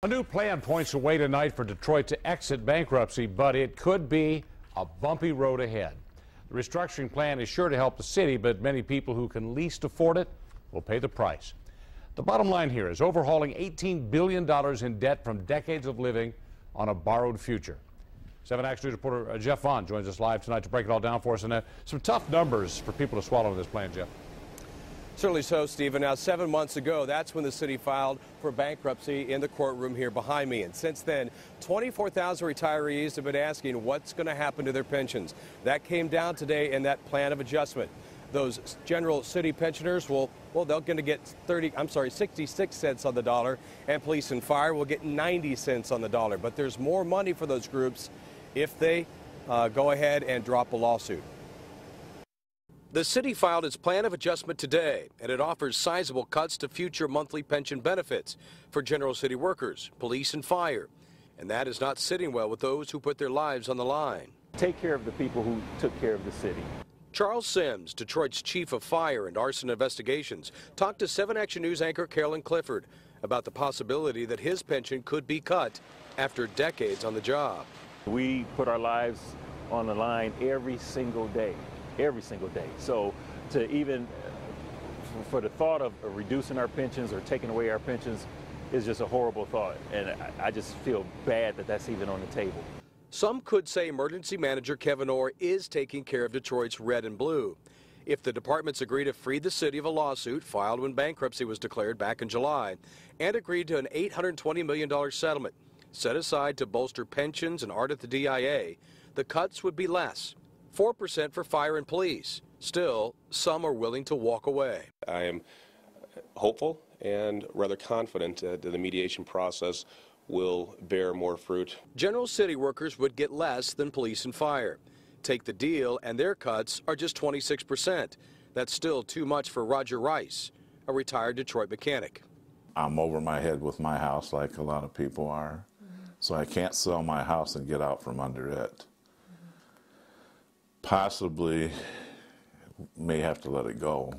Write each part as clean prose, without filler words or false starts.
A new plan points a way tonight for Detroit to exit bankruptcy, but it could be a bumpy road ahead. The restructuring plan is sure to help the city, but many people who can least afford it will pay the price. The bottom line here is overhauling $18 billion in debt from decades of living on a borrowed future. 7 Action News reporter Jeff Vaughn joins us live tonight to break it all down for us. And some tough numbers for people to swallow in this plan, Jeff. Certainly so, Stephen. Now, 7 months ago, that's when the city filed for bankruptcy in the courtroom here behind me. And since then, 24,000 retirees have been asking what's going to happen to their pensions. That came down today in that plan of adjustment. Those general city pensioners they're going to get 66 cents on the dollar, and police and fire will get 90 cents on the dollar. But there's more money for those groups if they go ahead and drop a lawsuit. The city filed its plan of adjustment today, and it offers sizable cuts to future monthly pension benefits for general city workers, police and fire. And that is not sitting well with those who put their lives on the line. Take care of the people who took care of the city. Charles Sims, Detroit's chief of fire and arson investigations, talked to 7 Action News anchor Carolyn Clifford about the possibility that his pension could be cut after decades on the job. We put our lives on the line every single day. So to even for the thought of reducing our pensions or taking away our pensions is just a horrible thought. And I just feel bad that that's even on the table. Some could say emergency manager Kevin Orr is taking care of Detroit's red and blue. If the departments agree to free the city of a lawsuit filed when bankruptcy was declared back in July and agreed to an $820 million settlement set aside to bolster pensions and art at the DIA, the cuts would be less. 4% for fire and police. Still, some are willing to walk away. I am hopeful and rather confident that the mediation process will bear more fruit. General city workers would get less than police and fire. Take the deal, and their cuts are just 26%. That's still too much for Roger Rice, a retired Detroit mechanic. I'm over my head with my house like a lot of people are, so I can't sell my house and get out from under it. Possibly may have to let it go.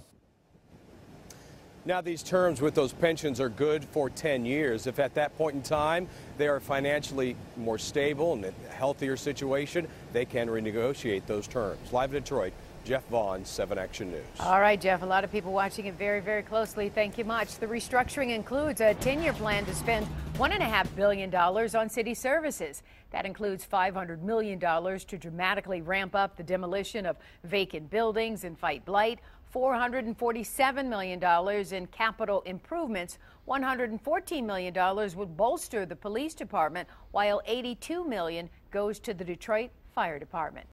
Now, these terms with those pensions are good for 10 years. If at that point in time they are financially more stable and in a healthier situation, they can renegotiate those terms. Live in Detroit, Jeff Vaughn, 7 Action News. All right, Jeff, a lot of people watching it very, very closely. Thank you much. The restructuring includes a 10-year plan to spend $1.5 billion on city services. That includes $500 million to dramatically ramp up the demolition of vacant buildings and fight blight, $447 million in capital improvements, $114 million would bolster the police department, while $82 million goes to the Detroit Fire Department.